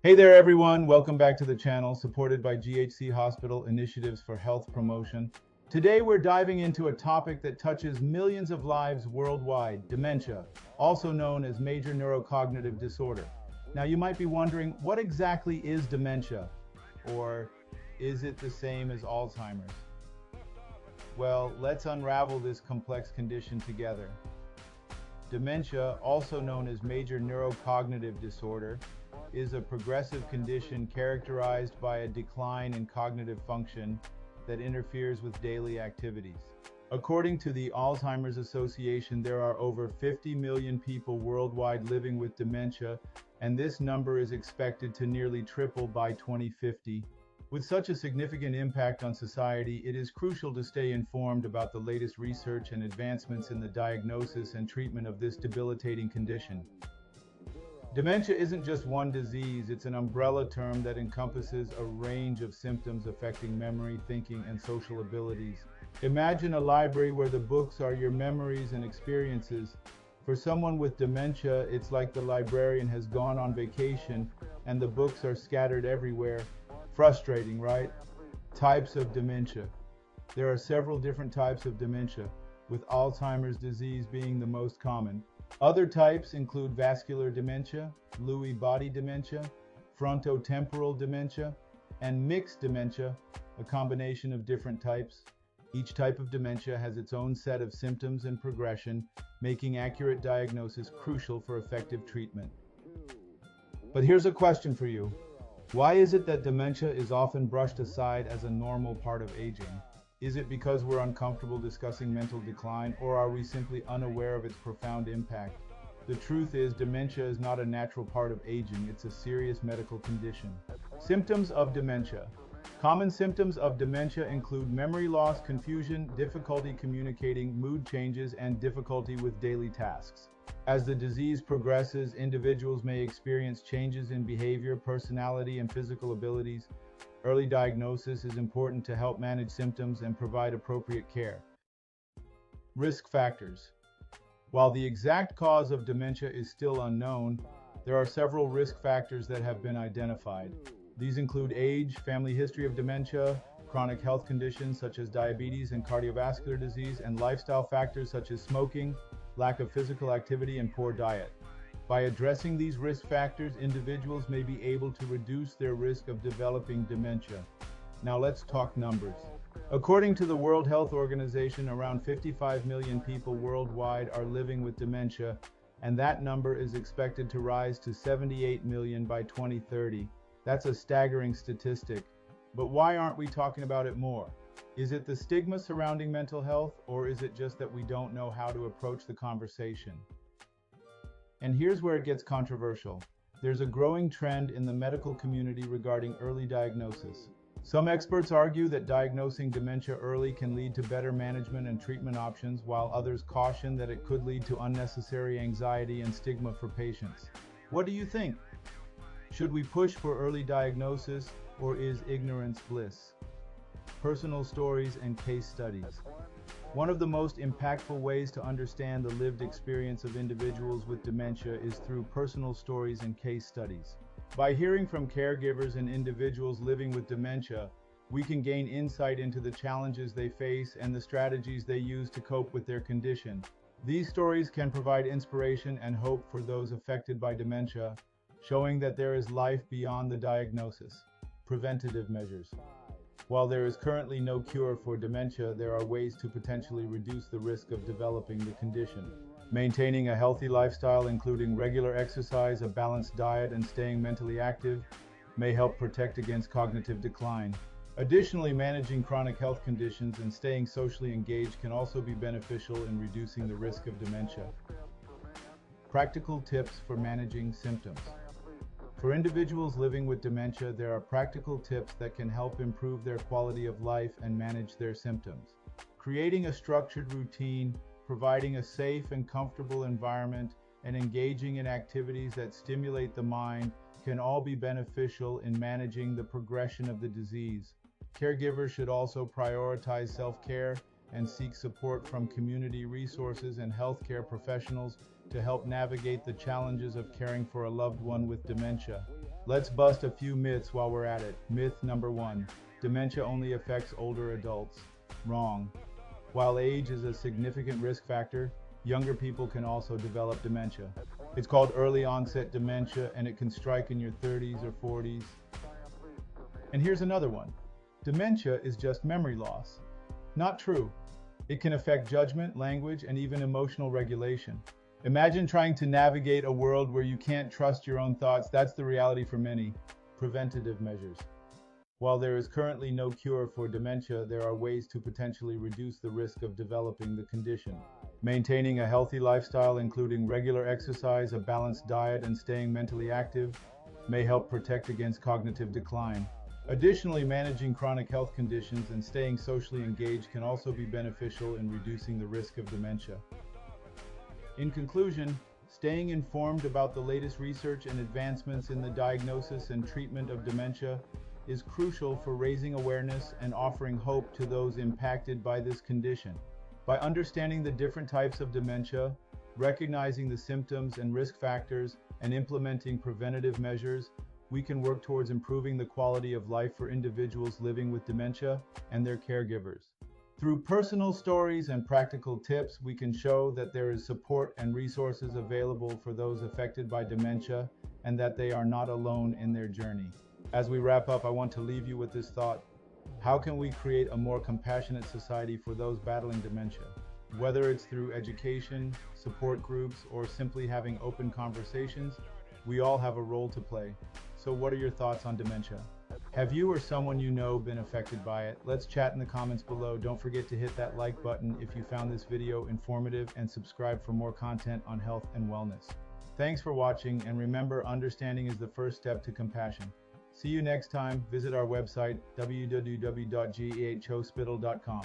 Hey there, everyone. Welcome back to the channel, supported by GHC Hospital Initiatives for Health Promotion. Today, we're diving into a topic that touches millions of lives worldwide, dementia, also known as Major Neurocognitive Disorder. Now, you might be wondering, what exactly is dementia? Or is it the same as Alzheimer's? Well, let's unravel this complex condition together. Dementia, also known as Major Neurocognitive Disorder, is a progressive condition characterized by a decline in cognitive function that interferes with daily activities. According to the Alzheimer's Association, there are over 50 million people worldwide living with dementia, and this number is expected to nearly triple by 2050. With such a significant impact on society, it is crucial to stay informed about the latest research and advancements in the diagnosis and treatment of this debilitating condition. Dementia isn't just one disease, it's an umbrella term that encompasses a range of symptoms affecting memory, thinking, and social abilities. Imagine a library where the books are your memories and experiences. For someone with dementia, it's like the librarian has gone on vacation and the books are scattered everywhere. Frustrating, right? Types of dementia. There are several different types of dementia, with Alzheimer's disease being the most common. Other types include vascular dementia, Lewy body dementia, frontotemporal dementia, and mixed dementia, a combination of different types. Each type of dementia has its own set of symptoms and progression, making accurate diagnosis crucial for effective treatment. But here's a question for you. Why is it that dementia is often brushed aside as a normal part of aging? Is it because we're uncomfortable discussing mental decline, or are we simply unaware of its profound impact? The truth is, dementia is not a natural part of aging, it's a serious medical condition. Symptoms of dementia. Common symptoms of dementia include memory loss, confusion, difficulty communicating, mood changes, and difficulty with daily tasks. As the disease progresses, individuals may experience changes in behavior, personality, and physical abilities. Early diagnosis is important to help manage symptoms and provide appropriate care. Risk factors. While the exact cause of dementia is still unknown, there are several risk factors that have been identified. These include age, family history of dementia, chronic health conditions such as diabetes and cardiovascular disease, and lifestyle factors such as smoking, lack of physical activity, and poor diet. By addressing these risk factors, individuals may be able to reduce their risk of developing dementia. Now let's talk numbers. According to the World Health Organization, around 55 million people worldwide are living with dementia, and that number is expected to rise to 78 million by 2030. That's a staggering statistic. But why aren't we talking about it more? Is it the stigma surrounding mental health, or is it just that we don't know how to approach the conversation? And here's where it gets controversial. There's a growing trend in the medical community regarding early diagnosis. Some experts argue that diagnosing dementia early can lead to better management and treatment options, while others caution that it could lead to unnecessary anxiety and stigma for patients. What do you think? Should we push for early diagnosis, or is ignorance bliss? Personal stories and case studies. One of the most impactful ways to understand the lived experience of individuals with dementia is through personal stories and case studies. By hearing from caregivers and individuals living with dementia, we can gain insight into the challenges they face and the strategies they use to cope with their condition. These stories can provide inspiration and hope for those affected by dementia, showing that there is life beyond the diagnosis. Preventative measures. While there is currently no cure for dementia, there are ways to potentially reduce the risk of developing the condition. Maintaining a healthy lifestyle, including regular exercise, a balanced diet, and staying mentally active, may help protect against cognitive decline. Additionally, managing chronic health conditions and staying socially engaged can also be beneficial in reducing the risk of dementia. Practical tips for managing symptoms. For individuals living with dementia, there are practical tips that can help improve their quality of life and manage their symptoms. Creating a structured routine, providing a safe and comfortable environment, and engaging in activities that stimulate the mind can all be beneficial in managing the progression of the disease. Caregivers should also prioritize self-care and seek support from community resources and healthcare professionals to help navigate the challenges of caring for a loved one with dementia. Let's bust a few myths while we're at it. Myth number 1. Dementia only affects older adults. Wrong. While age is a significant risk factor, younger people can also develop dementia. It's called early onset dementia, and it can strike in your 30s or 40s. And here's another one. Dementia is just memory loss. Not true. It can affect judgment, language, and even emotional regulation. Imagine trying to navigate a world where you can't trust your own thoughts. That's the reality for many. Preventative measures. While there is currently no cure for dementia, there are ways to potentially reduce the risk of developing the condition. Maintaining a healthy lifestyle, including regular exercise, a balanced diet, and staying mentally active, may help protect against cognitive decline. Additionally, managing chronic health conditions and staying socially engaged can also be beneficial in reducing the risk of dementia. In conclusion, staying informed about the latest research and advancements in the diagnosis and treatment of dementia is crucial for raising awareness and offering hope to those impacted by this condition. By understanding the different types of dementia, recognizing the symptoms and risk factors, and implementing preventative measures, we can work towards improving the quality of life for individuals living with dementia and their caregivers. Through personal stories and practical tips, we can show that there is support and resources available for those affected by dementia and that they are not alone in their journey. As we wrap up, I want to leave you with this thought. How can we create a more compassionate society for those battling dementia? Whether it's through education, support groups, or simply having open conversations, we all have a role to play. So what are your thoughts on dementia? Have you or someone you know been affected by it? Let's chat in the comments below. Don't forget to hit that like button if you found this video informative, and subscribe for more content on health and wellness. Thanks for watching, and remember, understanding is the first step to compassion. See you next time. Visit our website, www.gehhospital.com.